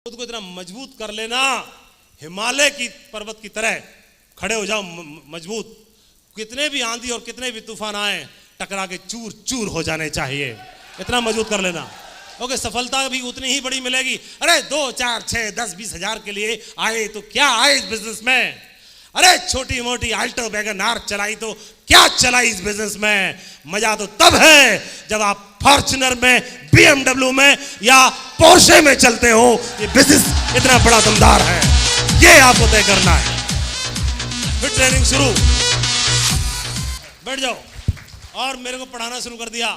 खुद को इतना मजबूत कर लेना, हिमालय की पर्वत की तरह खड़े हो जाओ मजबूत। कितने भी आंधी और कितने भी तूफान आए, टकरा के चूर चूर हो जाने चाहिए, इतना मजबूत कर लेना। ओके, सफलता भी उतनी ही बड़ी मिलेगी। अरे 2, 4, 6, 10, 20 हजार के लिए आए तो क्या आए इस बिजनेस में? अरे छोटी मोटी आल्टो वैगन-आर चलाई तो क्या चलाई इस बिजनेस में? मजा तो तब है जब आप फॉर्च्यूनर में, BMW में या पोर्शे में चलते हो। ये बिजनेस इतना बड़ा दमदार है, ये आपको तय करना है। फिर ट्रेनिंग शुरू, बैठ जाओ। और मेरे को पढ़ाना शुरू कर दिया।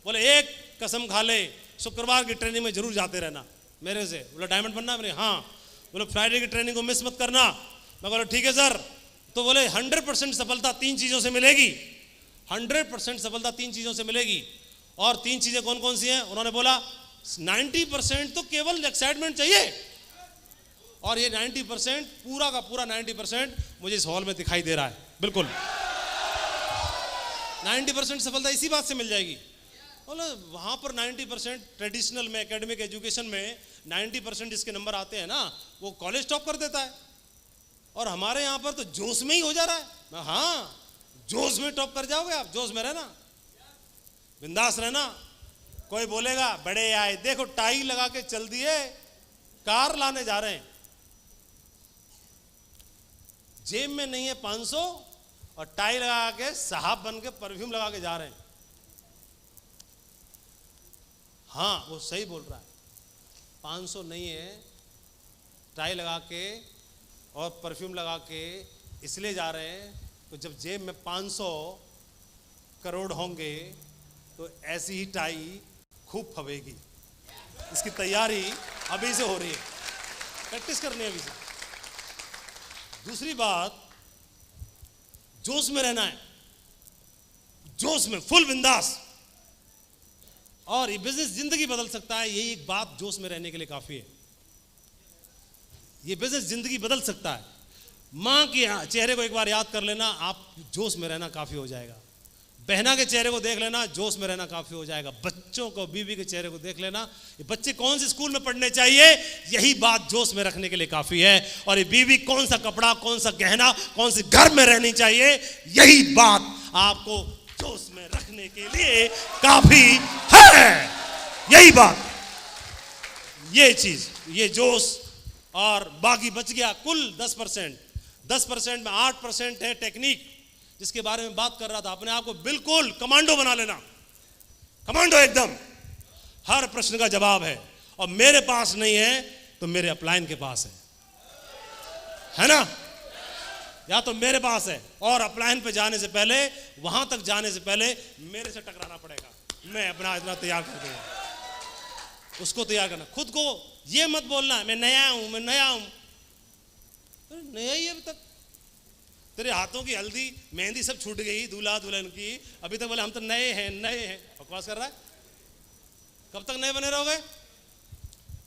बोले एक कसम खा ले, शुक्रवार की ट्रेनिंग में जरूर जाते रहना मेरे से। बोले डायमंड बनना? मैंने हाँ। बोले फ्राइडे की ट्रेनिंग को मिस मत करना। मैं बोला ठीक है सर। तो बोले 100% सफलता 3 चीज़ों से मिलेगी। 100% सफलता 3 चीज़ों से मिलेगी। और 3 चीज़ें कौन कौन सी हैं? उन्होंने बोला 90% तो केवल एक्साइटमेंट चाहिए, और ये 90% पूरा का पूरा 90% मुझे इस हॉल में दिखाई दे रहा है। बिल्कुल 90% सफलता इसी बात से मिल जाएगी। बोले वहाँ पर 90% ट्रेडिशनल में, एकेडमिक एजुकेशन में 90% जिसके नंबर आते हैं ना, वो कॉलेज टॉप कर देता है। और हमारे यहाँ पर तो जोश में ही हो जा रहा है। हाँ, जोश में टॉप कर जाओगे आप। जोश में रहना, बिंदास रहना। कोई बोलेगा बड़े आए, देखो टाई लगा के चल दिए, कार लाने जा रहे हैं, जेब में नहीं है 500 और टाई लगा के साहब बन के परफ्यूम लगा के जा रहे हैं। हाँ, वो सही बोल रहा है। 500 नहीं है, टाई लगा के और परफ्यूम लगा के इसलिए जा रहे हैं तो जब जेब में 500 करोड़ होंगे तो ऐसी ही टाई खूब फवेगी। इसकी तैयारी अभी से हो रही है, प्रैक्टिस करनी है अभी से। दूसरी बात, जोश में रहना है, जोश में, फुल बिंदास। और ये बिजनेस जिंदगी बदल सकता है, यही एक बात जोश में रहने के लिए काफी है। ये बिजनेस जिंदगी बदल सकता है। मां के चेहरे को एक बार याद कर लेना, आप जोश में रहना काफी हो जाएगा। बहना के चेहरे को देख लेना, जोश में रहना काफी हो जाएगा। बच्चों को, बीवी के चेहरे को देख लेना, ये बच्चे कौन से स्कूल में पढ़ने चाहिए, यही बात जोश में रखने के लिए काफी है। और ये बीवी कौन सा कपड़ा, कौन सा गहना, कौन से घर में रहनी चाहिए, यही बात आपको जोश में रखने के लिए काफी है। यही बात, ये चीज, ये जोश। और बाकी बच गया कुल 10%। 10% में 8% है टेक्निक, जिसके बारे में बात कर रहा था। अपने आप को बिल्कुल कमांडो बना लेना, कमांडो एकदम। हर प्रश्न का जवाब है, और मेरे पास नहीं है तो मेरे अपलाइन के पास है ना? या तो मेरे पास है, और अपलाइन पे जाने से पहले, वहां तक जाने से पहले मेरे से टकराना पड़ेगा। मैं अपना इतना तैयार कर दूंगा, उसको तैयार करना। खुद को ये मत बोलना मैं नया हूं, मैं नया हूं। नया ही अभी तक, तेरे हाथों की हल्दी मेहंदी सब छूट गई, दूल्हा दुल्हन की, अभी तक बोले हम तो नए हैं, नए हैं। बकवास कर रहा है। कब तक नए बने रहोगे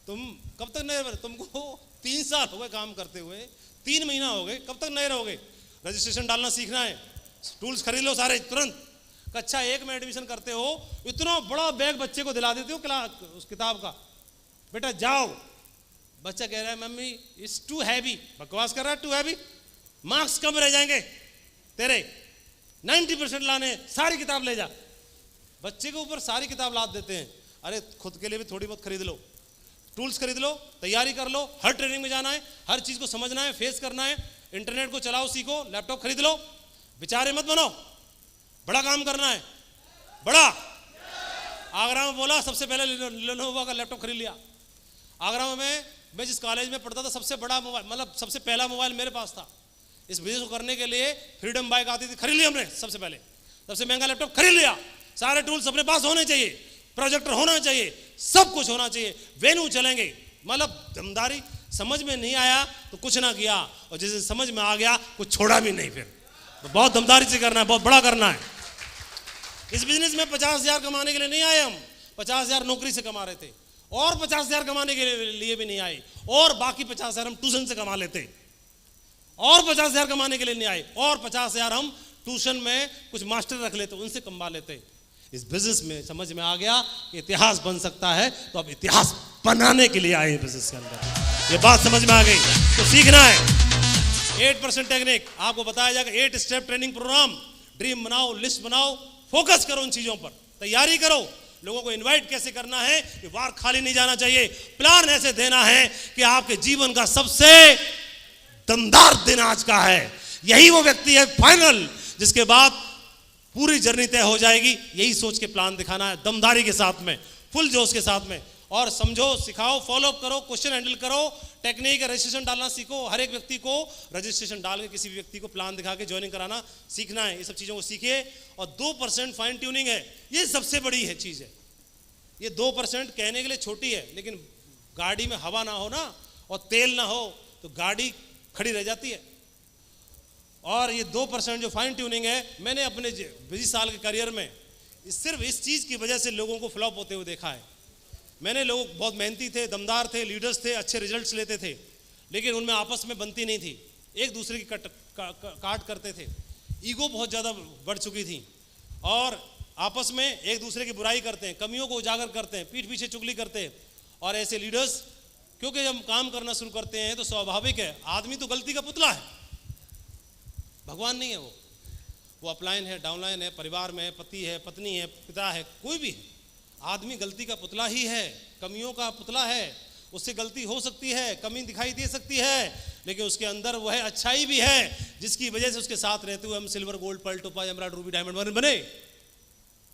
तुम? कब तक नए बने? तुमको 3 साल हो गए काम करते हुए, 3 महीना हो गए, कब तक नए रहोगे? रजिस्ट्रेशन डालना सीखना है, टूल्स खरीद लो सारे तुरंत। कक्षा 1 में एडमिशन करते हो, इतना बड़ा बैग बच्चे को दिला देते हो क्लास उस किताब का, बेटा जाओ। बच्चा कह रहा है मम्मी इट्स टू हैवी। बकवास कर रहा है, टू हैवी। मार्क्स कम रह जाएंगे तेरे, 90% लाने, सारी किताब ले जा। बच्चे के ऊपर सारी किताब लाद देते हैं। अरे खुद के लिए भी थोड़ी बहुत खरीद लो, टूल्स खरीद लो, तैयारी कर लो। हर ट्रेनिंग में जाना है, हर चीज को समझना है, फेस करना है। इंटरनेट को चलाओ, सीखो, लैपटॉप खरीद लो। बेचारे मत बनो, बड़ा काम करना है, बड़ा। आगरा में बोला सबसे पहले लेनोवो का लैपटॉप खरीद लिया। आगरा में मैं जिस कॉलेज में पढ़ता था, सबसे बड़ा मोबाइल, मतलब सबसे पहला मोबाइल मेरे पास था। इस बिजनेस को करने के लिए फ्रीडम बाइक आती थी, खरीद लिया हमने सबसे पहले। सबसे महंगा लैपटॉप खरीद लिया। सारे टूल्स अपने पास होने चाहिए, प्रोजेक्टर होना चाहिए, सब कुछ होना चाहिए। वेन्यू चलेंगे, मतलब दमदारी। समझ में नहीं आया तो कुछ ना किया, और जैसे समझ में आ गया कुछ छोड़ा भी नहीं। फिर तो बहुत दमदारी से करना है, बहुत बड़ा करना है। इस बिजनेस में 50,000 कमाने के लिए नहीं आए हम। 50,000 नौकरी से कमा रहे थे, और 50,000 कमाने के लिए भी नहीं आए, और बाकी 50,000 हम ट्यूशन से कमा लेते, और 50,000 कमाने के लिए नहीं आए, और 50,000 हम ट्यूशन में कुछ मास्टर रख लेते, उनसे कमा लेते। इस बिजनेस में समझ में आ गया कि इतिहास बन सकता है, तो अब इतिहास बनाने के लिए आए हैं बिजनेस के अंदर। ये बात समझ में आ गई? तो सीखना है 8% टेक्निक, आपको बताया जाएगा 8 स्टेप ट्रेनिंग प्रोग्राम। ड्रीम बनाओ, लिस्ट बनाओ, फोकस करो उन चीजों पर, तैयारी करो। लोगों को इनवाइट कैसे करना है, ये वार खाली नहीं जाना चाहिए। प्लान ऐसे देना है कि आपके जीवन का सबसे दमदार दिन आज का है। यही वो व्यक्ति है फाइनल, जिसके बाद पूरी जर्नी तय हो जाएगी। यही सोच के प्लान दिखाना है, दमदारी के साथ में, फुल जोश के साथ में। और समझो, सिखाओ, फॉलो करो, क्वेश्चन हैंडल करो, टेक्निक रजिस्ट्रेशन डालना सीखो। हर एक व्यक्ति को रजिस्ट्रेशन डाल के किसी भी व्यक्ति को प्लान दिखा के ज्वाइनिंग कराना सीखना है। ये सब चीज़ों को सीखिए। और 2% फाइन ट्यूनिंग है, ये सबसे बड़ी है चीज़ है। ये 2% कहने के लिए छोटी है, लेकिन गाड़ी में हवा ना हो ना और तेल ना हो तो गाड़ी खड़ी रह जाती है। और ये 2% जो फाइन ट्यूनिंग है, मैंने अपने 20 साल के करियर में सिर्फ इस चीज़ की वजह से लोगों को फ्लॉप होते हुए देखा है। मैंने लोग बहुत मेहनती थे, दमदार थे, लीडर्स थे, अच्छे रिजल्ट्स लेते थे, लेकिन उनमें आपस में बनती नहीं थी, एक दूसरे की काट करते थे। ईगो बहुत ज़्यादा बढ़ चुकी थी और आपस में एक दूसरे की बुराई करते हैं, कमियों को उजागर करते हैं, पीठ पीछे चुगली करते हैं। और ऐसे लीडर्स, क्योंकि जब हम काम करना शुरू करते हैं तो स्वाभाविक है, आदमी तो गलती का पुतला है, भगवान नहीं है वो अपलाइन है, डाउनलाइन है, परिवार में है, पति है, पत्नी है, पिता है, कोई भी है, आदमी गलती का पुतला ही है, कमियों का पुतला है। उससे गलती हो सकती है, कमी दिखाई दे सकती है, लेकिन उसके अंदर वह अच्छाई भी है, जिसकी वजह से उसके साथ रहते हुए हम silver, gold, pearl, topaz, emerald, ruby, diamond बने।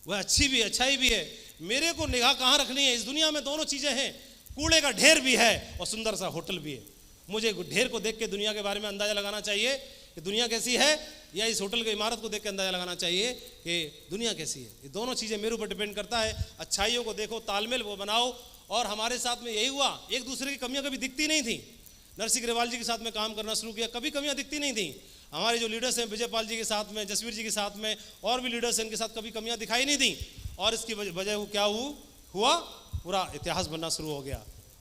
वह अच्छी भी, अच्छाई भी है। मेरे को निगाह कहाँ रखनी है? इस दुनिया में दोनों चीज़ें हैं, कूड़े का ढेर भी है और सुंदर सा होटल भी है। मुझे ढेर को देख के दुनिया के बारे में अंदाजा लगाना चाहिए कि दुनिया कैसी है, या इस होटल की इमारत को देख के अंदाजा लगाना चाहिए कि दुनिया कैसी है। ये दोनों चीज़ें मेरे ऊपर डिपेंड करता है। अच्छाइयों को देखो, तालमेल वो बनाओ। और हमारे साथ में यही हुआ, एक दूसरे की कमियां कभी दिखती नहीं थी। नरसिंह ग्रेवाल जी के साथ में काम करना शुरू किया, कभी कमियां दिखती नहीं थी। हमारे जो लीडर्स हैं, विजयपाल जी के साथ में, जसवीर जी के साथ में, और भी लीडर्स हैं, इनके साथ कभी कमियां दिखाई नहीं थी। और इसकी वजह क्या हुआ, पूरा इतिहास बनना शुरू हो गया।